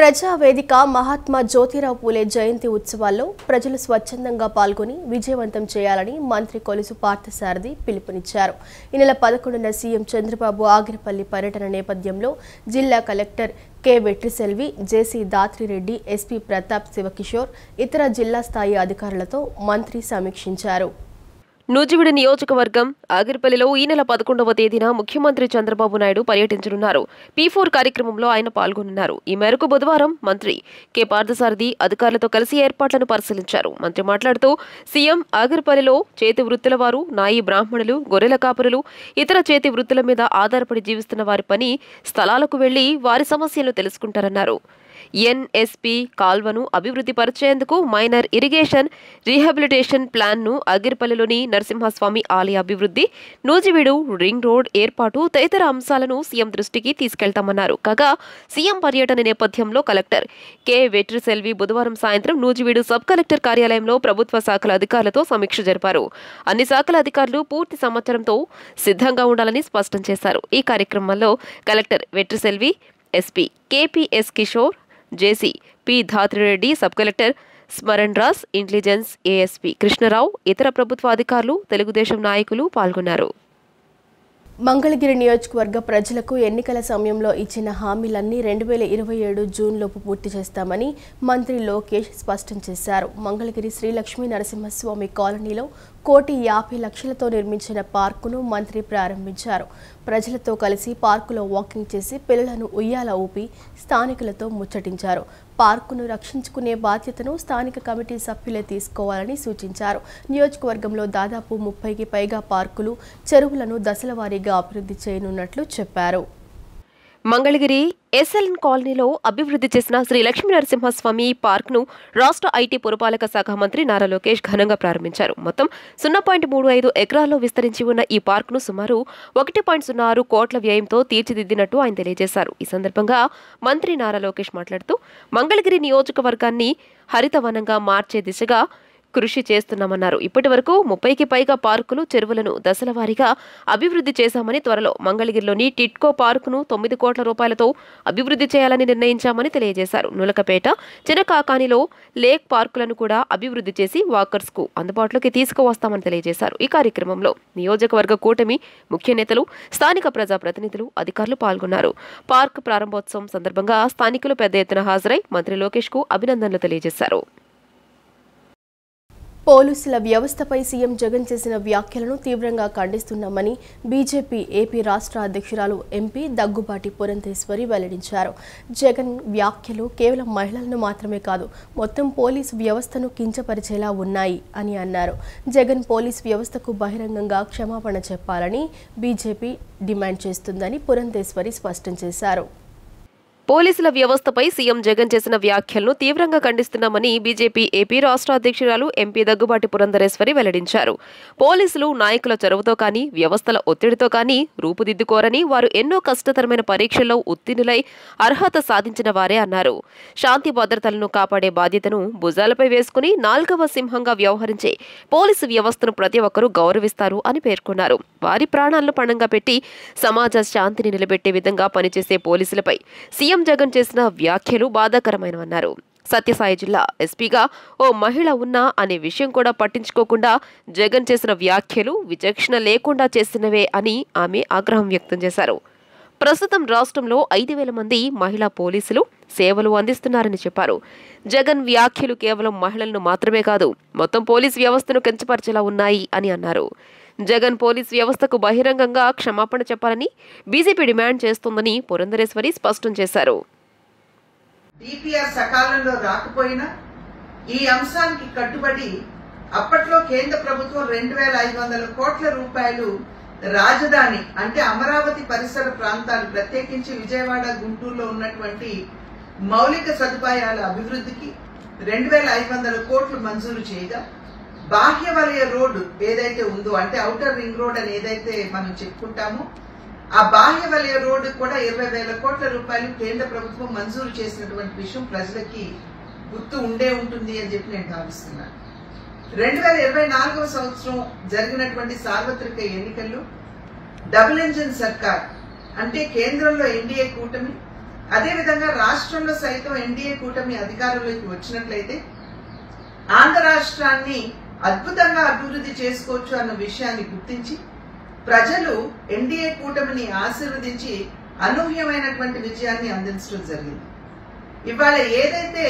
ప్రజావేదిక మహాత్మా జ్యోతిరావు పూలే జయంతి ఉత్సవాల్లో ప్రజలు స్వచ్ఛందంగా పాల్గొని విజయవంతం చేయాలని మంత్రి కొలుసు పార్థసారథి పిలుపునిచ్చారు. ఈ నెల 11న సీఎం చంద్రబాబు ఆగిరిపల్లి పర్యటన నేపథ్యంలో జిల్లా కలెక్టర్ కె వెట్రిసెల్వి, జేసీ దాత్రిరెడ్డి, ఎస్పీ ప్రతాప్ శివకిషోర్, ఇతర జిల్లా స్థాయి అధికారులతో మంత్రి సమీక్షించారు. నూజివీడు నియోజకవర్గం ఆగిరిపల్లిలో ఈ నెల 11వ తేదీన ముఖ్యమంత్రి చంద్రబాబు నాయుడు పర్యటించనున్నారు. P4 కార్యక్రమంలో ఆయన పాల్గొనున్నారు. ఈ మేరకు బుధవారం మంత్రి కె పార్థసారథి అధికారులతో కలిసి ఏర్పాట్లను పరిశీలించారు. మంత్రి మాట్లాడుతూ సీఎం ఆగిరిపల్లిలో చేతి వృత్తుల వారు, నాయి బ్రాహ్మణులు, గొర్రెల కాపురులు, ఇతర చేతి వృత్తుల మీద ఆధారపడి జీవిస్తున్న వారి పని స్థలాలకు వెళ్లి వారి సమస్యలను తెలుసుకుంటారన్నారు. ఎన్ఎస్పీ కాల్వను అభివృద్ధి పరిచేందుకు మైనర్ ఇరిగేషన్ రీహాబిలిటేషన్ ప్లాన్ను, ఆగిరిపల్లిలోని నరసింహస్వామి ఆలయ అభివృద్ధి, నూజివీడు రింగ్ రోడ్ ఏర్పాటు తదితర అంశాలను సీఎం దృష్టికి తీసుకెళ్తామన్నారు. కాగా సీఎం పర్యటన నేపథ్యంలో కలెక్టర్ కె వెట్రిసెల్వి బుధవారం సాయంత్రం నూజివీడు సబ్ కలెక్టర్ కార్యాలయంలో ప్రభుత్వ శాఖల అధికారులతో సమీక్ష జరిపారు. అన్ని శాఖల అధికారులు పూర్తి సమాచారంతో సిద్ధంగా ఉండాలని స్పష్టం చేశారు. ఈ కార్యక్రమంలో collector Vetriselvi, SP KPS Kishore, JC P Dhatri Reddy, sub collector Smaran Raj, intelligence ASP Krishna Rao, ఇతర ప్రభుత్వ అధికారులు, తెలుగుదేశం నాయకులు పాల్గొన్నారు. మంగళగిరి నియోజకవర్గ ప్రజలకు ఎన్నికల సమయంలో ఇచ్చిన హామీలన్నీ 2027 జూన్లోపు పూర్తి చేస్తామని మంత్రి లోకేష్ స్పష్టం చేశారు. మంగళగిరి శ్రీ లక్ష్మీ నరసింహస్వామి కాలనీలో 1,50,00,000తో నిర్మించిన పార్కును మంత్రి ప్రారంభించారు. ప్రజలతో కలిసి పార్కులో వాకింగ్ చేసి పిల్లలను ఉయ్యాల ఊపి స్థానికులతో ముచ్చటించారు. పార్కును రక్షించుకునే బాధ్యతను స్థానిక కమిటీ సభ్యులే తీసుకోవాలని సూచించారు. నియోజకవర్గంలో దాదాపు 30కి పైగా పార్కులు, చెరువులను దశలవారీగా అభివృద్ధి చేయనున్నట్లు చెప్పారు. మంగళగిరి ఎస్ఎల్ఎన్ కాలనీలో అభివృద్ధి చేసిన శ్రీ లక్ష్మీ నరసింహస్వామి పార్క్ను రాష్ట్ర ఐటీ పురపాలక శాఖ మంత్రి నారా లోకేష్ ఘనంగా ప్రారంభించారు. మొత్తం 0.35 ఎకరాల్లో విస్తరించి ఉన్న ఈ పార్క్ను సుమారు 1.06 కోట్ల వ్యయంతో తీర్చిదిద్దినట్టు ఆయన తెలియజేశారు. ఈ సందర్భంగా మంత్రి నారా లోకేష్ మాట్లాడుతూ మంగళగిరి నియోజకవర్గాన్ని హరితవనంగా మార్చే దిశగా కృషి చేస్తున్నామన్నారు. ఇప్పటి వరకు 30కి పైగా పార్కులు, చెరువులను దశలవారీగా అభివృద్ధి చేశామని, త్వరలో మంగళగిరిలోని టిట్కో పార్కును 9 కోట్ల రూపాయలతో అభివృద్ధి చేయాలని నిర్ణయించామని తెలియజేశారు. నులకపేట, చినకాకానిలో లేక్ పార్కులను కూడా అభివృద్ధి చేసి వాకర్స్ కు అందుబాటులోకి తీసుకువస్తామని తెలియజేశారు. ఈ కార్యక్రమంలో నియోజకవర్గ కూటమి ముఖ్య నేతలు, స్థానిక ప్రజాప్రతినిధులు, అధికారులు పాల్గొన్నారు. పార్క్ ప్రారంభోత్సవం సందర్భంగా స్థానికులు పెద్ద ఎత్తున హాజరై మంత్రి లోకేష్ కు అభినందనలు తెలియజేశారు. పోలీసుల వ్యవస్థపై సీఎం జగన్ చేసిన వ్యాఖ్యలను తీవ్రంగా ఖండిస్తున్నామని బీజేపీ ఏపీ రాష్ట్ర అధ్యక్షురాలు ఎంపీ దగ్గుబాటి పురంధేశ్వరి వెల్లడించారు. జగన్ వ్యాఖ్యలు కేవలం మహిళలను మాత్రమే కాదు, మొత్తం పోలీసు వ్యవస్థను కించపరిచేలా ఉన్నాయి అని అన్నారు. జగన్ పోలీసు వ్యవస్థకు బహిరంగంగా క్షమాపణ చెప్పాలని బీజేపీ డిమాండ్ చేస్తుందని పురంధేశ్వరి స్పష్టం చేశారు. పోలీసుల వ్యవస్థపై సీఎం జగన్ చేసిన వ్యాఖ్యలను తీవ్రంగా ఖండిస్తున్నామని బీజేపీ ఏపీ రాష్ట్ర అధ్యక్షురాలు ఎంపీ దగ్గుబాటి పురంధరేశ్వరి వెల్లడించారు. పోలీసులు నాయకుల చొరవతో కానీ, వ్యవస్థల ఒత్తిడితో కానీ రూపుదిద్దుకోరని, వారు ఎన్నో కష్టతరమైన పరీక్షల్లో ఉత్తీర్ణులై అర్హత సాధించిన వారే అన్నారు. శాంతి భద్రతలను కాపాడే బాధ్యతను భుజాలపై వేసుకుని 4వ సింహంగా వ్యవహరించే పోలీసు వ్యవస్థను ప్రతి ఒక్కరూ గౌరవిస్తారు అని పేర్కొన్నారు. వారి ప్రాణాలను పణంగా పెట్టి సమాజ శాంతిని నిలబెట్టే విధంగా పనిచేసే పోలీసులపై సీఎం జగన్ చేసిన వ్యాఖ్యలు బాధాకరమైనవన్నారు. సత్యసాయి జిల్లా ఎస్పీగా ఓ మహిళ ఉన్నా అనే విషయం కూడా పట్టించుకోకుండా జగన్ చేసిన వ్యాఖ్యలు విచక్షణ లేకుండా చేసినవే అని ఆమె ఆగ్రహం వ్యక్తం చేశారు. ప్రస్తుతం రాష్ట్రంలో 5,000 మంది మహిళా పోలీసులు సేవలు అందిస్తున్నారని చెప్పారు. జగన్ వ్యాఖ్యలు కేవలం మహిళలను మాత్రమే కాదు, మొత్తం పోలీస్ వ్యవస్థను కించపరిచేలా ఉన్నాయి అని అన్నారు. జగన్ పోలీస్ వ్యవస్థకు బహిరంగంగా క్షమాపణ చెప్పాలని బీజేపీ డిమాండ్ చేస్తోందని పురంధరేశ్వరి స్పష్టం చేశారు. డిపిఆర్ సకాలంలో రాకపోయినా ఈ అంశానికి కట్టుబడి అప్పట్లో కేంద్ర ప్రభుత్వం 2,500 కోట్ల రూపాయలు రాజధాని అంటే అమరావతి పరిసర ప్రాంతాలు, ప్రత్యేకించి విజయవాడ, గుంటూరులో ఉన్నటువంటి మౌలిక సదుపాయాల అభివృద్ధికి 2,500 కోట్లు మంజూరు చేయగా, బాహ్య వలయ రోడ్డు ఏదైతే ఉందో అంటే ఔటర్ రింగ్ రోడ్ అని ఏదైతే మనం చెప్పుకుంటామో ఆ బాహ్య వలయ రోడ్డు కూడా 20,000 కోట్ల రూపాయలు కేంద్ర ప్రభుత్వం మంజూరు చేసినటువంటి విషయం ప్రజలకి గుర్తు ఉండే ఉంటుంది అని చెప్పి నేను భావిస్తున్నాను. 2024వ సంవత్సరం జరిగినటువంటి సార్వత్రిక ఎన్నికల్లో డబుల్ ఇంజిన్ సర్కార్ అంటే కేంద్రంలో ఎన్డీఏ కూటమి, అదేవిధంగా రాష్ట్రంలో సైతం ఎన్డీఏ కూటమి అధికారంలోకి వచ్చినట్లయితే ఆంధ్ర రాష్ట్రాన్ని అద్భుతంగా అభివృద్ధి చేసుకోవచ్చు అన్న విషయాన్ని గుర్తించి ప్రజలు ఎన్డీఏ కూటమిని ఆశీర్వదించి అనూహ్యమైనటువంటి విజయాన్ని అందించడం జరిగింది. ఇవాళ ఏదైతే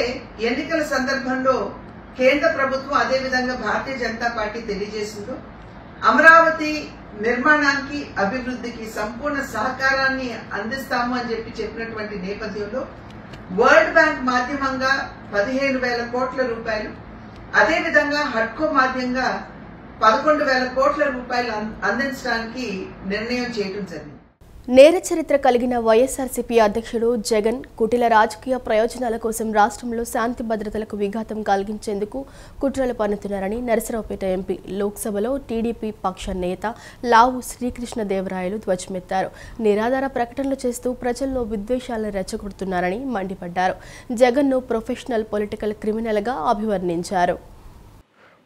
ఎన్నికల సందర్భంలో కేంద్ర ప్రభుత్వం అదేవిధంగా భారతీయ జనతా పార్టీ తెలియజేసిందో అమరావతి నిర్మాణానికి అభివృద్ధికి సంపూర్ణ సహకారాన్ని అందిస్తాము అని చెప్పినటువంటి నేపథ్యంలో వరల్డ్ బ్యాంక్ మాధ్యమంగా 15,000 కోట్ల రూపాయలు, అదేవిధంగా హడ్కో మాధ్యంగా 11,000 కోట్ల రూపాయలు అందించడానికి నిర్ణయం చేయడం జరిగింది. నేర చరిత్ర కలిగిన వైఎస్ఆర్సీపీ అధ్యక్షుడు జగన్ కుటిల రాజకీయ ప్రయోజనాల కోసం రాష్ట్రంలో శాంతి భద్రతలకు విఘాతం కలిగించేందుకు కుట్రలు పన్నుతున్నారని నరసరావుపేట ఎంపీ లోక్సభలో టీడీపీ పక్ష నేత లావు శ్రీకృష్ణదేవరాయలు ధ్వజమెత్తారు. నిరాధార ప్రకటనలు చేస్తూ ప్రజల్లో విద్వేషాలను రెచ్చగొడుతున్నారని మండిపడ్డారు. జగన్ను ప్రొఫెషనల్ పొలిటికల్ క్రిమినల్గా అభివర్ణించారు.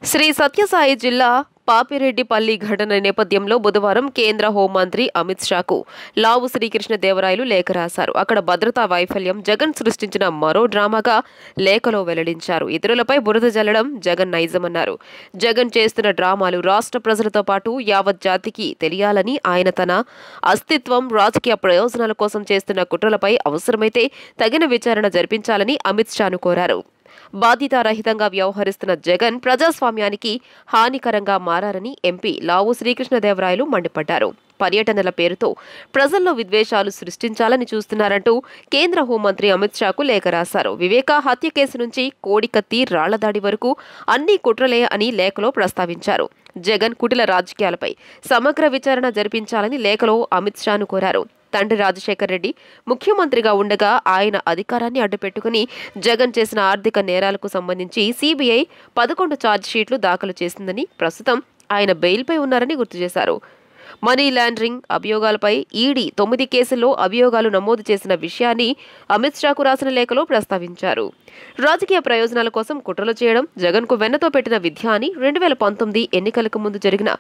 శ్రీ సత్యసాయి జిల్లా పాపిరెడ్డిపల్లి ఘటన నేపథ్యంలో బుధవారం కేంద్ర హోంమంత్రి అమిత్ షాకు లావు శ్రీకృష్ణదేవరాయలు లేఖ రాశారు. అక్కడ భద్రతా వైఫల్యం జగన్ సృష్టించిన మరో డ్రామాగా లేఖలో వెల్లడించారు. ఇతరులపై బురద జల్లడం జగన్ నైజమన్నారు. జగన్ చేస్తున్న డ్రామాలు రాష్ట్ర ప్రజలతో పాటు యావత్ జాతికి తెలియాలని, ఆయన తన అస్తిత్వం రాజకీయ ప్రయోజనాల కోసం చేస్తున్న కుట్రలపై అవసరమైతే తగిన విచారణ జరిపించాలని అమిత్ షాను కోరారు. బాధ్యతారహితంగా వ్యవహరిస్తున్న జగన్ ప్రజాస్వామ్యానికి హానికరంగా మారారని ఎంపీ లావు శ్రీకృష్ణదేవరాయలు మండిపడ్డారు. పర్యటనల పేరుతో ప్రజల్లో విద్వేషాలు సృష్టించాలని చూస్తున్నారంటూ కేంద్ర హోంమంత్రి అమిత్ షాకు లేఖ రాశారు. వివేక హత్య కేసు నుంచి కోడికత్తి రాళ్లదాడి వరకు అన్ని కుట్రలే అని లేఖలో ప్రస్తావించారు. జగన్ కుటిల రాజకీయాలపై సమగ్ర విచారణ జరిపించాలని లేఖలో అమిత్ షాను కోరారు. తండ్రి రాజశేఖర్ రెడ్డి ముఖ్యమంత్రిగా ఉండగా ఆయన అధికారాన్ని అడ్డుపెట్టుకుని జగన్ చేసిన ఆర్థిక నేరాలకు సంబంధించి సిబిఐ 11 ఛార్జిషీట్లు దాఖలు చేసిందని, ప్రస్తుతం ఆయన బెయిల్పై ఉన్నారని గుర్తు చేశారు. మనీ లాండరింగ్ అభియోగాలపై ఈడీ 9 కేసుల్లో అభియోగాలు నమోదు చేసిన విషయాన్ని అమిత్ షాకు రాసిన లేఖలో ప్రస్తావించారు. రాజకీయ ప్రయోజనాల కోసం కుట్రలు చేయడం జగన్కు వెన్నతో పెట్టిన విద్య అని 2019 ఎన్నికలకు ముందు జరిగిన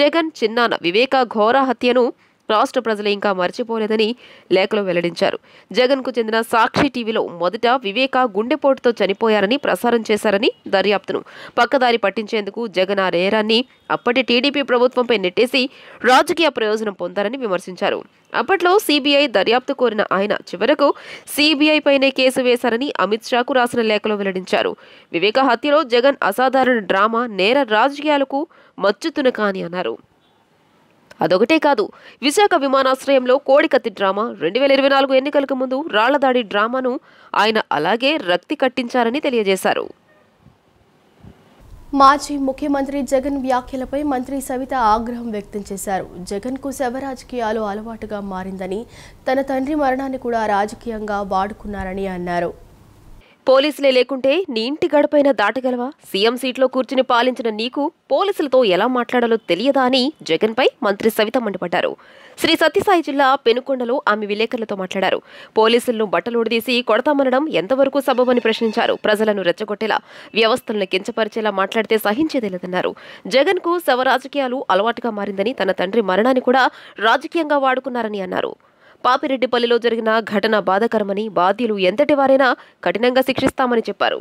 జగన్ చిన్నాన్న వివేక ఘోర హత్యను రాష్ట్ర ప్రజలు ఇంకా మర్చిపోలేదని లేఖలో వెల్లడించారు. జగన్కు చెందిన సాక్షి టీవీలో మొదట వివేక గుండెపోటుతో చనిపోయారని ప్రసారం చేశారని, దర్యాప్తును పక్కదారి పట్టించేందుకు జగన్ ఆ నేరాన్ని అప్పటి టీడీపీ ప్రభుత్వంపై నెట్టేసి రాజకీయ ప్రయోజనం పొందారని విమర్శించారు. అప్పట్లో సిబిఐ దర్యాప్తు కోరిన ఆయన చివరకు సిబిఐ పైనే కేసు వేశారని అమిత్ షాకు రాసిన లేఖలో వెల్లడించారు. వివేక హత్యలో జగన్ అసాధారణ డ్రామా నేర రాజకీయాలకు మచ్చుతున కాని అన్నారు. అదొకటే కాదు, విశాఖ విమానాశ్రయంలో కోడికత్తి డ్రామా, 2024 ఎన్నికలకు ముందు రాళ్లదాడి డ్రామాను ఆయన అలాగే రక్తి కట్టించారని తెలియజేశారు. మాజీ ముఖ్యమంత్రి జగన్ వ్యాఖ్యలపై మంత్రి సవిత ఆగ్రహం వ్యక్తం చేశారు. జగన్కు శవ రాజకీయాలు అలవాటుగా మారిందని, తన తండ్రి మరణాన్ని కూడా రాజకీయంగా వాడుకున్నారని అన్నారు. పోలీసులే లేకుంటే నీ ఇంటి గడపైన దాటగలవా? సీఎం సీట్లో కూర్చుని పాలించిన నీకు పోలీసులతో ఎలా మాట్లాడాలో తెలియదా అని జగన్పై మంత్రి సవిత మండిపడ్డారు. శ్రీ సత్యసాయి జిల్లా పెనుకొండలో ఆమె విలేకరులతో మాట్లాడారు. పోలీసులను బట్టలుడదీసి కొడతామనడం ఎంతవరకు సబబని ప్రశ్నించారు. ప్రజలను రెచ్చగొట్టేలా, వ్యవస్థలను కించపరిచేలా మాట్లాడితే సహించేదే లేదన్నారు. జగన్కు శవ రాజకీయాలు అలవాటుగా మారిందని, తన తండ్రి మరణాన్ని కూడా రాజకీయంగా వాడుకున్నారని అన్నారు. పాపిరెడ్డిపల్లిలో జరిగిన ఘటన బాధాకరమని, బాధ్యులు ఎంతటి వారైనా కఠినంగా శిక్షిస్తామని చెప్పారు.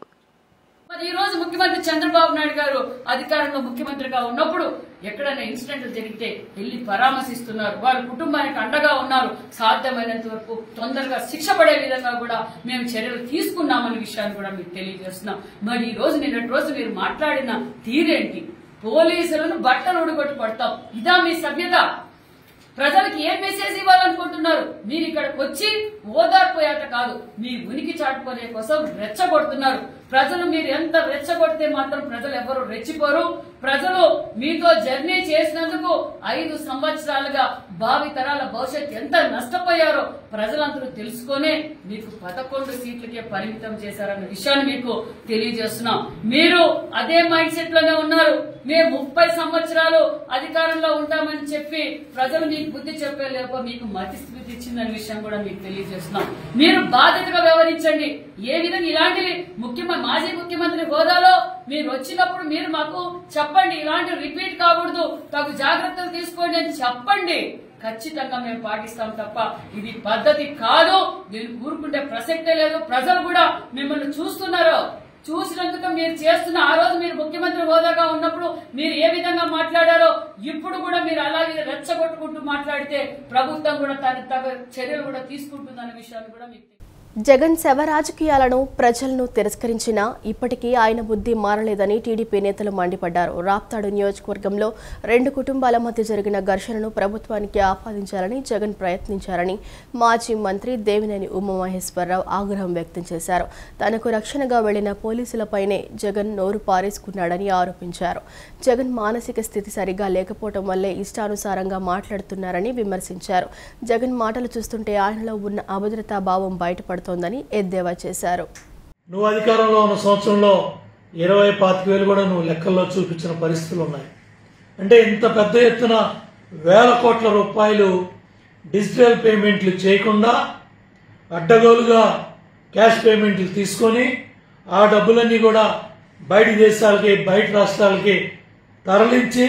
మరి ఈ రోజు ముఖ్యమంత్రి చంద్రబాబు నాయుడు గారు అధికారంలో ముఖ్యమంత్రిగా ఉన్నప్పుడు ఎక్కడైనా ఇన్సిడెంట్ జరిగితే వెళ్లి పరామర్శిస్తున్నారు, వాళ్ళ కుటుంబానికి అండగా ఉన్నారు. సాధ్యమైనంత వరకు తొందరగా శిక్ష పడే విధంగా కూడా మేము చర్యలు తీసుకున్నామనే విషయాన్ని కూడా మీకు తెలియజేస్తున్నాం. మరి ఈ రోజు నిన్నటి రోజు మీరు మాట్లాడిన తీరేంటి? పోలీసులను బట్టలు ఉడగొట్టి పడతాం, ఇదా మీ సభ్యత? ప్రజలకు ఏం మెసేజ్ ఇవ్వాలనుకుంటున్నారు? మీరు ఇక్కడికి వచ్చి ఓదార్పు యాట కాదు, మీ ఉనికి చాటుకునే కోసం రెచ్చగొడుతున్నారు. ప్రజలు మీరు ఎంత రెచ్చగొడితే మాత్రం ప్రజలు ఎవరు రెచ్చిపోరు. ప్రజలు మీతో జర్నీ చేసినందుకు 5 సంవత్సరాలుగా భావి తరాల భవిష్యత్ ఎంత నష్టపోయారో ప్రజలందరూ తెలుసుకునే మీకు 11 సీట్లకే పరిమితం చేశారన్న విషయాన్ని మీకు తెలియజేస్తున్నాం. మీరు అదే మైండ్ సెట్ లోనే ఉన్నారు. మేము 30 సంవత్సరాలు అధికారంలో ఉంటామని చెప్పి ప్రజలు మీకు బుద్ధి చెప్పే లేక మీకు మతి స్థితి ఇచ్చిందనే విషయం కూడా మీకు తెలియజేస్తున్నాం. మీరు బాధ్యతగా వ్యవహరించండి. ఏ విధంగా ఇలాంటివి మాజీ ముఖ్యమంత్రి హోదాలో మీరు వచ్చినప్పుడు మీరు మాకు చెప్పండి, ఇలాంటి రిపీట్ కాకూడదు, తగు జాగ్రత్తలు తీసుకోండి అని చెప్పండి. ఖచ్చితంగా మేము పాటిస్తాం తప్ప ఇది పద్ధతి కాదు. దీన్ని ఊరుకుంటే ప్రసక్తే లేదు. ప్రజలు కూడా మిమ్మల్ని చూస్తున్నారు. చూసినందుకు మీరు చేస్తున్న ఆ రోజు మీరు ముఖ్యమంత్రి హోదాగా ఉన్నప్పుడు మీరు ఏ విధంగా మాట్లాడారో ఇప్పుడు కూడా మీరు అలాగే రెచ్చగొట్టుకుంటూ మాట్లాడితే ప్రభుత్వం కూడా తగు చర్యలు కూడా తీసుకుంటుందనే విషయాన్ని కూడా మీకు జగన్ శవ రాజకీయాలను ప్రజలను తిరస్కరించినా ఇప్పటికీ ఆయన బుద్ధి మారలేదని టీడీపీ నేతలు మండిపడ్డారు. రాప్తాడు నియోజకవర్గంలో 2 కుటుంబాల మధ్య జరిగిన ఘర్షణను ప్రభుత్వానికి ఆపాదించాలని జగన్ ప్రయత్నించారని మాజీ మంత్రి దేవినేని ఉమామహేశ్వరరావు ఆగ్రహం వ్యక్తం చేశారు. తనకు రక్షణగా వెళ్లిన పోలీసులపైనే జగన్ నోరు పారేసుకున్నాడని ఆరోపించారు. జగన్ మానసిక స్థితి సరిగా లేకపోవడం వల్లే ఇష్టానుసారంగా మాట్లాడుతున్నారని విమర్శించారు. జగన్ మాటలు చూస్తుంటే ఆయనలో ఉన్న అభద్రతా భావం బయటపడుతోందని ఎద్దేవా చేశారు. నువ్వు అధికారంలో ఉన్న సంవత్సరంలో 20-25 కూడా నువ్వు లెక్కల్లో చూపించిన పరిస్థితులు ఉన్నాయి. అంటే ఇంత పెద్ద ఎత్తున వేల కోట్ల రూపాయలు డిజిటల్ పేమెంట్లు చేయకుండా అడ్డగోలుగా క్యాష్ పేమెంట్లు తీసుకొని ఆ డబ్బులన్నీ కూడా బయట దేశాలకి బయట రాష్ట్రాలకి తరలించి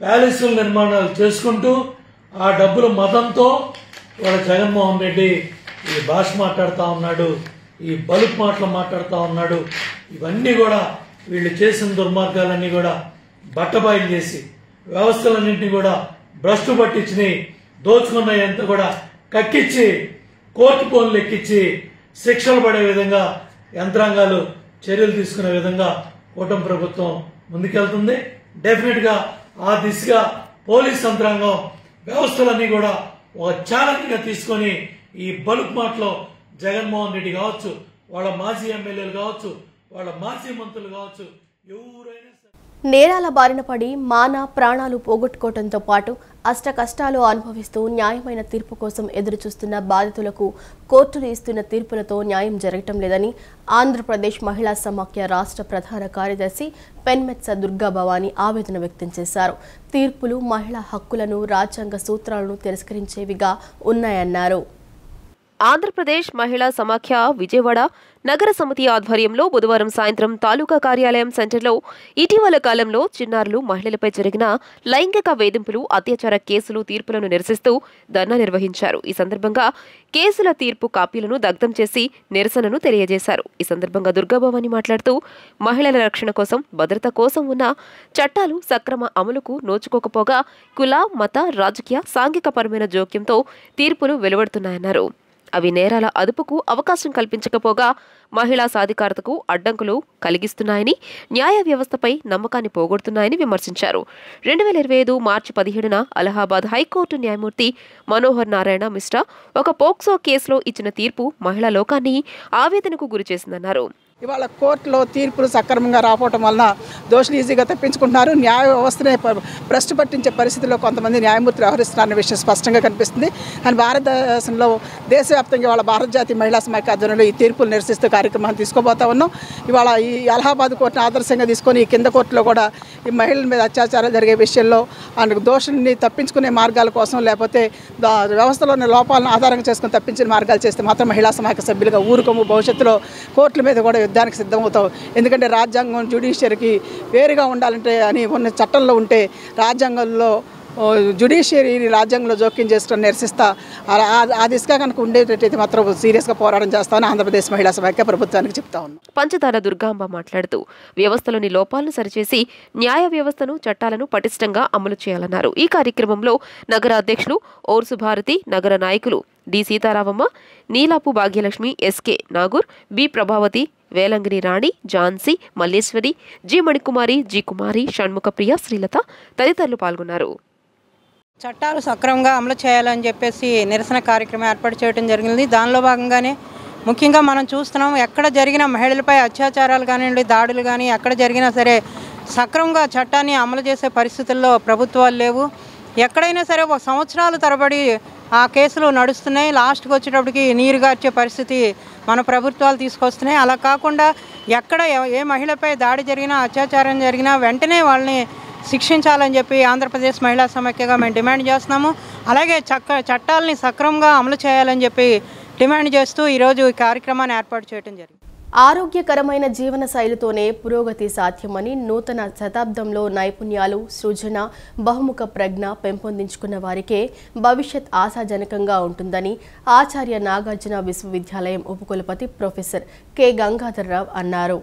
ప్యాలెస్ల నిర్మాణాలు చేసుకుంటూ ఆ డబ్బుల మతంతో ఇవాళ జగన్మోహన్ రెడ్డి ఈ భాష మాట్లాడుతూ ఉన్నాడు, ఈ బలుపు మాటలు మాట్లాడుతూ ఉన్నాడు. ఇవన్నీ కూడా వీళ్ళు చేసిన దుర్మార్గాలన్నీ కూడా బట్టబయలు చేసి వ్యవస్థలన్నింటినీ కూడా భ్రష్టు పట్టించి దోచుకున్నాయంతా కూడా కక్కిచ్చి కోర్టు పోన్లు ఎక్కించి శిక్షలు పడే విధంగా యంత్రాంగాలు చర్యలు తీసుకునే విధంగా కూటమి ప్రభుత్వం ముందుకెళ్తుంది. డెఫినెట్ గా ఆ దిశగా పోలీస్ యంత్రాంగం వ్యవస్థలన్నీ కూడా ఒక ఛాలెంజ్ గా తీసుకొని ఈ బలుపు మాటలో జగన్మోహన్ రెడ్డి కావచ్చు, వాళ్ళ మాజీ ఎమ్మెల్యేలు కావచ్చు, వాళ్ళ మాజీ మంత్రులు కావచ్చు, ఎవరైనా నేరాల బారిన పడి ప్రాణాలు పోగొట్టుకోవడంతో పాటు అష్ట కష్టాలు అనుభవిస్తూ న్యాయమైన తీర్పు కోసం ఎదురుచూస్తున్న బాధితులకు కోర్టులు ఇస్తున్న తీర్పులతో న్యాయం జరగటం లేదని ఆంధ్రప్రదేశ్ మహిళా సమాఖ్య రాష్ట్ర ప్రధాన కార్యదర్శి పెన్మెత్స దుర్గా భవానీ ఆవేదన వ్యక్తం చేశారు. తీర్పులు మహిళా హక్కులను, రాజ్యాంగ సూత్రాలను తిరస్కరించేవిగా ఉన్నాయన్నారు. ఆంధ్రప్రదేశ్ మహిళా సమాఖ్య విజయవాడ నగర సమితి ఆధ్వర్యంలో బుధవారం సాయంత్రం తాలూకా కార్యాలయం సెంటర్లో ఇటీవల కాలంలో చిన్నారులు మహిళలపై జరిగిన లైంగిక వేధింపులు, అత్యాచార కేసులు తీర్పులను నిరసిస్తూ ధర్నా నిర్వహించారు. ఈ సందర్భంగా కేసుల తీర్పు కాపీలను దగ్ధం చేసి నిరసనను తెలియజేశారు. ఈ సందర్భంగా దుర్గాభవాని మాట్లాడుతూ మహిళల రక్షణ కోసం, భద్రత కోసం ఉన్న చట్టాలు సక్రమ అమలుకు నోచుకోకపోగా కుల, మత, రాజకీయ, సాంఘికపరమైన జోక్యంతో తీర్పులు వెలువడుతున్నాయన్నారు. అవి నేరాల అదుపుకు అవకాశం కల్పించకపోగా మహిళా సాధికారతకు అడ్డంకులు కలిగిస్తున్నాయని, న్యాయ వ్యవస్థపై నమ్మకాన్ని పోగొడుతున్నాయని విమర్శించారు. 2025 మార్చి 17న అలహాబాద్ హైకోర్టు న్యాయమూర్తి మనోహర్ నారాయణ మిశ్రా ఒక పోక్సో కేసులో ఇచ్చిన తీర్పు మహిళా లోకాన్ని ఆవేదనకు గురిచేసిందన్నారు. ఇవాళ కోర్టులో తీర్పులు సక్రమంగా రాకపోవటం వలన దోషులు ఈజీగా తప్పించుకుంటున్నారు. న్యాయ వ్యవస్థనే భ్రష్టు పట్టించే పరిస్థితిలో కొంతమంది న్యాయమూర్తులు వ్యవహరిస్తున్నారన్న విషయం స్పష్టంగా కనిపిస్తుంది. కానీ భారతదేశంలో దేశవ్యాప్తంగా ఇవాళ భారత జాతీయ మహిళా సమాఖ్య ఆధ్వర్యంలో ఈ తీర్పులు నిరసిస్తూ కార్యక్రమాన్ని తీసుకోబోతా ఉన్నాం. ఇవాళ ఈ అలహాబాద్ కోర్టును ఆదర్శంగా తీసుకొని ఈ కింద కోర్టులో కూడా ఈ మహిళల మీద అత్యాచారాలు జరిగే విషయంలో దోషుల్ని తప్పించుకునే మార్గాల కోసం, లేకపోతే వ్యవస్థలోని లోపాలను ఆధారంగా చేసుకుని తప్పించిన మార్గాలు చేస్తే మాత్రం మహిళా సమాఖ్య సభ్యులుగా ఊరుకోము. భవిష్యత్తులో కోర్టుల మీద కూడా యుద్ధానికి సిద్ధమవుతాం. ఎందుకంటే రాజ్యాంగం జ్యుడిషియరీకి వేరుగా ఉండాలంటే అని ఉన్న చట్టంలో ఉంటే రాజ్యాంగంలో జ్యుడిషియరీ రాజ్యాంగంలో జోక్యం చేసుకుని నిరసిస్తా ఆ దిశగా కనుక ఉండేటట్టయితే మాత్రం సీరియస్గా పోరాటం చేస్తామని ఆంధ్రప్రదేశ్ మహిళా సమాఖ్య ప్రభుత్వానికి చెప్తా ఉన్నాం. పంచదార దుర్గాంబ మాట్లాడుతూ వ్యవస్థలోని లోపాలను సరిచేసి న్యాయ వ్యవస్థను, చట్టాలను పటిష్టంగా అమలు చేయాలన్నారు. ఈ కార్యక్రమంలో నగర అధ్యక్షులు ఓర్సు భారతి, నగర నాయకులు D Seetharamamma, Neelapu Bhagyalakshmi, SK Nagur, B Prabhavathi, Velangini Rani, Jhansi, Malleswari, G Manikumari, G Kumari, Shanmukhapriya, Srilatha తదితరులు పాల్గొన్నారు. చట్టాలు సక్రమంగా అమలు చేయాలని చెప్పేసి నిరసన కార్యక్రమం ఏర్పాటు చేయడం జరిగింది. దానిలో భాగంగానే ముఖ్యంగా మనం చూస్తున్నాం, ఎక్కడ జరిగిన మహిళలపై అత్యాచారాలు కానివ్వండి, దాడులు కానీ ఎక్కడ జరిగినా సరే సక్రమంగా చట్టాన్ని అమలు చేసే పరిస్థితుల్లో ప్రభుత్వాలు లేవు. ఎక్కడైనా సరే ఒక సంవత్సరాల తరబడి ఆ కేసులు నడుస్తున్నాయి. లాస్ట్కి వచ్చేటప్పటికి నీరుగార్చే పరిస్థితి మన ప్రభుత్వాలు తీసుకొస్తున్నాయి. అలా కాకుండా ఎక్కడ ఏ మహిళపై దాడి జరిగినా, అత్యాచారం జరిగినా వెంటనే వాళ్ళని శిక్షించాలని చెప్పి ఆంధ్రప్రదేశ్ మహిళా సమాఖ్యగా మేము డిమాండ్ చేస్తున్నాము. అలాగే చట్టాలని సక్రమంగా అమలు చేయాలని చెప్పి డిమాండ్ చేస్తూ ఈరోజు ఈ కార్యక్రమాన్ని ఏర్పాటు చేయడం జరిగింది. ఆరోగ్యకరమైన జీవన శైలితోనే పురోగతి సాధ్యమని నూతన శతాబ్దంలో నైపుణ్యాలు, సృజన, బహుముఖ ప్రజ్ఞ పెంపొందించుకున్న వారికే భవిష్యత్ ఆశాజనకంగా ఉంటుందని ఆచార్య నాగార్జున విశ్వవిద్యాలయం ఉపకులపతి ప్రొఫెసర్ కె గంగాధర్రావు అన్నారు.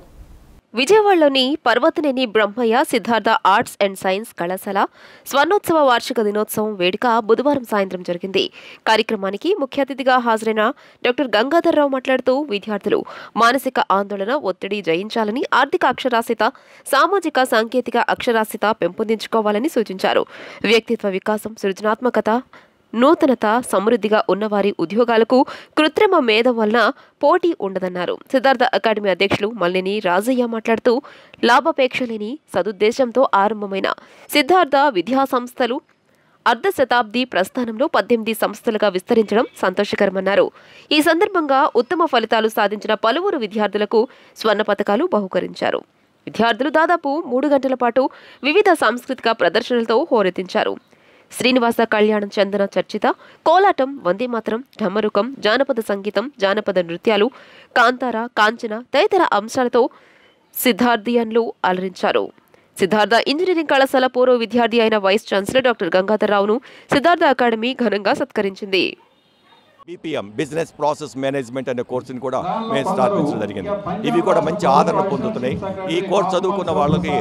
విజయవాడలోని Parvathaneni Brahmayya Siddhartha arts and science కళాశాల స్వర్ణోత్సవ వార్షిక దినోత్సవం వేడుక బుధవారం సాయంత్రం జరిగింది. కార్యక్రమానికి ముఖ్య అతిథిగా హాజరైన డాక్టర్ గంగాధర్రావు మాట్లాడుతూ విద్యార్థులు మానసిక ఆందోళన, ఒత్తిడి జయించాలని, ఆర్థిక అక్షరాస్యత, సామాజిక సాంకేతిక అక్షరాస్యత పెంపొందించుకోవాలని సూచించారు. వ్యక్తిత్వ వికాసం, సృజనాత్మకత, నూతనత సమృద్ధిగా ఉన్నవారి ఉద్యోగాలకు కృత్రిమ మేధ వలన పోటీ ఉండదన్నారు. సిద్ధార్థ అకాడమీ అధ్యక్షులు మల్లేని రాజయ్య మాట్లాడుతూ లాభాపేక్ష లేని సదుద్దేశంతో ఆరంభమైన సిద్ధార్థ విద్యా సంస్థలు అర్ధ శతాబ్ది ప్రస్థానంలో 18 సంస్థలుగా విస్తరించడం సంతోషకరమన్నారు. ఈ సందర్భంగా ఉత్తమ ఫలితాలు సాధించిన పలువురు విద్యార్థులకు స్వర్ణ పతకాలు బహుకరించారు. విద్యార్థులు దాదాపు 3 గంటల పాటు వివిధ సాంస్కృతిక ప్రదర్శనలతో హోరెత్తించారు. శ్రీనివాస కళ్యాణం, చందన చర్చిత, కోలాటం, వందేమాతరం, ఢమరుకం, జానపద సంగీతం, జానపద నృత్యాలు, కాంతార, కాంచన తదితర అంశాలతో సిద్ధార్థియన్లు అలరించారు. సిద్ధార్థ ఇంజనీరింగ్ కళాశాల పూర్వ విద్యార్థి అయిన వైస్ ఛాన్సలర్ డాక్టర్ గంగాధర్రావును సిద్ధార్థ అకాడమీ ఘనంగా సత్కరించింది. BPM బిజినెస్ ప్రాసెస్ మేనేజ్మెంట్ అనే కోర్సుని కూడా మేము స్థాపించడం జరిగింది. ఇవి కూడా మంచి ఆదరణ పొందుతున్నాయి. ఈ కోర్సు చదువుకున్న వాళ్ళకి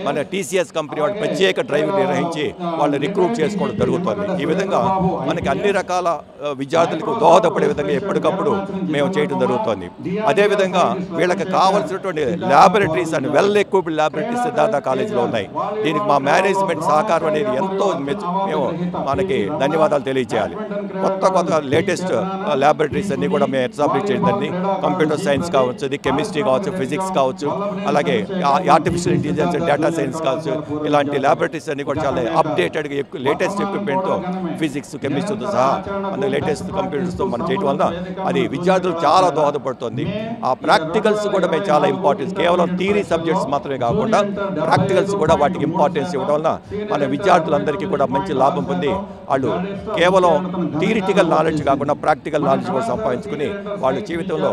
మన TCS కంపెనీ వాళ్ళు ప్రత్యేక డ్రైవ్ నిర్వహించి వాళ్ళు రిక్రూట్ చేసుకోవడం జరుగుతుంది. ఈ విధంగా మనకి అన్ని రకాల విద్యార్థులకు దోహదపడే విధంగా ఎప్పటికప్పుడు మేము చేయడం జరుగుతుంది. అదేవిధంగా వీళ్ళకి కావాల్సినటువంటి laboratories and well equipped laboratories Siddhartha కాలేజీలో ఉన్నాయి. దీనికి మా మేనేజ్మెంట్ సహకారం అనేది ఎంతో మేము మనకి ధన్యవాదాలు తెలియజేయాలి. కొత్త లేటెస్ట్ ల్యాబొరేటరీస్ అన్ని కూడా మేము ఎస్టాబ్లిష్ చేయడానికి కంప్యూటర్ సైన్స్ కావచ్చు, కెమిస్ట్రీ కావచ్చు, ఫిజిక్స్ కావచ్చు, అలాగే ఆర్టిఫిషియల్ ఇంటెలిజెన్స్, డేటా సైన్స్ కావచ్చు, ఇలాంటి ల్యాబొరేటరీస్ అన్ని కూడా చాలా అప్డేటెడ్గా లేటెస్ట్ ఎక్విప్మెంట్తో ఫిజిక్స్, కెమిస్ట్రీతో సహా మన లేటెస్ట్ కంప్యూటర్స్తో మనం చేయడం వల్ల అది విద్యార్థులకు చాలా దోహదపడుతుంది. ఆ ప్రాక్టికల్స్ కూడా మేము చాలా ఇంపార్టెన్స్, కేవలం థియరీ సబ్జెక్ట్స్ మాత్రమే కాకుండా ప్రాక్టికల్స్ కూడా వాటికి ఇంపార్టెన్స్ ఇవ్వడం వల్ల మన విద్యార్థులందరికీ కూడా మంచి లాభం పొంది వాళ్ళు కేవలం థియరిటికల్ నాలెడ్జ్ కాకుండా ప్రాక్టికల్ నాలెడ్జ్ కూడా సంపాదించుకుని వాళ్ళ జీవితంలో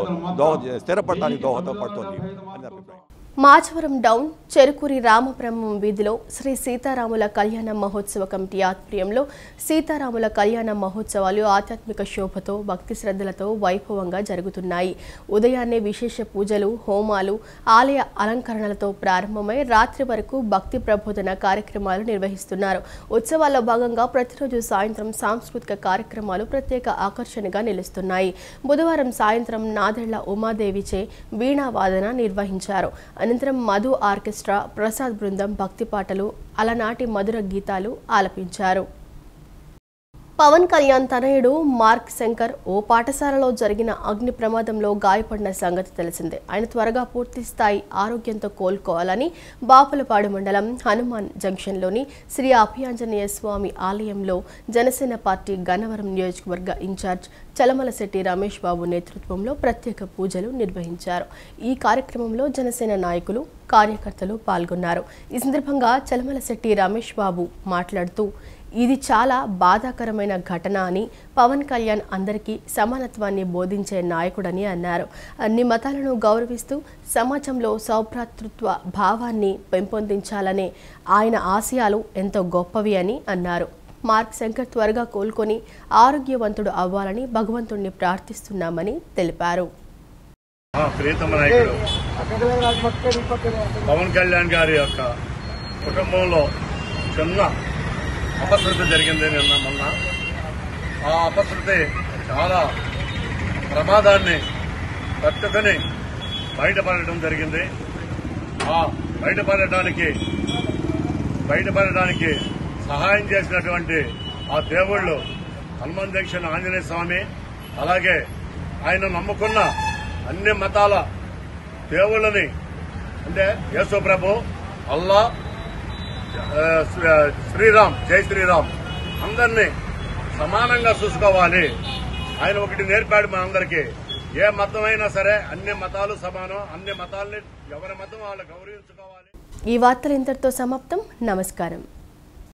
స్థిరపడడానికి దోహదపడుతుంది అని అభిప్రాయం. మాచవరం డౌన్ చెరుకూరి రామబ్రహ్మం వీధిలో శ్రీ సీతారాముల కళ్యాణ మహోత్సవ కమిటీ ఆధ్వర్యంలో సీతారాముల కళ్యాణ మహోత్సవాలు ఆధ్యాత్మిక శోభతో, భక్తి శ్రద్ధలతో వైభవంగా జరుగుతున్నాయి. ఉదయాన్నే విశేష పూజలు, హోమాలు, ఆలయ అలంకరణలతో ప్రారంభమై రాత్రి వరకు భక్తి ప్రబోధన కార్యక్రమాలు నిర్వహిస్తున్నారు. ఉత్సవాల్లో భాగంగా ప్రతిరోజు సాయంత్రం సాంస్కృతిక కార్యక్రమాలు ప్రత్యేక ఆకర్షణగా నిలుస్తున్నాయి. బుధవారం సాయంత్రం నాదెళ్ల ఉమాదేవిచే వీణా వాదన నిర్వహించారు. అనంతరం మధు ఆర్కెస్ట్రా, ప్రసాద్ బృందం భక్తి పాటలు, అలనాటి మధుర గీతాలు ఆలపించారు. పవన్ కళ్యాణ్ తనయుడు మార్క్ శంకర్ ఓ పాఠశాలలో జరిగిన అగ్ని ప్రమాదంలో గాయపడిన సంగతి తెలిసిందే. ఆయన త్వరగా పూర్తి స్థాయి ఆరోగ్యంతో కోలుకోవాలని బాపులపాడు మండలం హనుమాన్ జంక్షన్లోని శ్రీ అభయాంజనేయ స్వామి ఆలయంలో జనసేన పార్టీ గన్నవరం నియోజకవర్గ ఇన్ఛార్జ్ చలమలశెట్టి రమేష్ బాబు నేతృత్వంలో ప్రత్యేక పూజలు నిర్వహించారు. ఈ కార్యక్రమంలో జనసేన నాయకులు, కార్యకర్తలు పాల్గొన్నారు. ఈ సందర్భంగా చలమలశెట్టి రమేష్ బాబు మాట్లాడుతూ ఇది చాలా బాధాకరమైన ఘటన అని, పవన్ కళ్యాణ్ అందరికీ సమానత్వాన్ని బోధించే నాయకుడని అన్నారు. అన్ని మతాలను గౌరవిస్తూ సమాజంలో సౌభ్రాతృత్వ భావాన్ని పెంపొందించాలనే ఆయన ఆశయాలు ఎంతో గొప్పవి అని అన్నారు. మార్క్ శంకర్ త్వరగా కోలుకొని ఆరోగ్యవంతుడు అవ్వాలని భగవంతుణ్ణి ప్రార్థిస్తున్నామని తెలిపారు. పవన్ కళ్యాణ్ గారి యొక్క కుటుంబంలో చిన్న అపశృతి జరిగింది మొన్న. ఆ అపశృతి చాలా ప్రమాదాన్ని తట్టుకొని బయటపడటం జరిగింది. ఆ బయటపడడానికి సహాయం చేసినటువంటి ఆ దేవుళ్ళు హనుమాన్ జంక్షన్ ఆంజనేయ స్వామి, అలాగే ఆయన నమ్ముకున్న అన్ని మతాల దేవుళ్ళని, అంటే యేసు ప్రభు, అల్లా, శ్రీరామ్, జై శ్రీరామ్, అందరినీ సమానంగా చూసుకోవాలి. ఆయన ఒకటి నేర్పాడు మా అందరికీ, ఏ మతమైనా సరే అన్ని మతాలు సమానం, అన్ని మతాలని ఎవరి మతం వాళ్ళు గౌరవించుకోవాలి. ఈ వార్తలు ఇంతటితో సమాప్తం. నమస్కారం.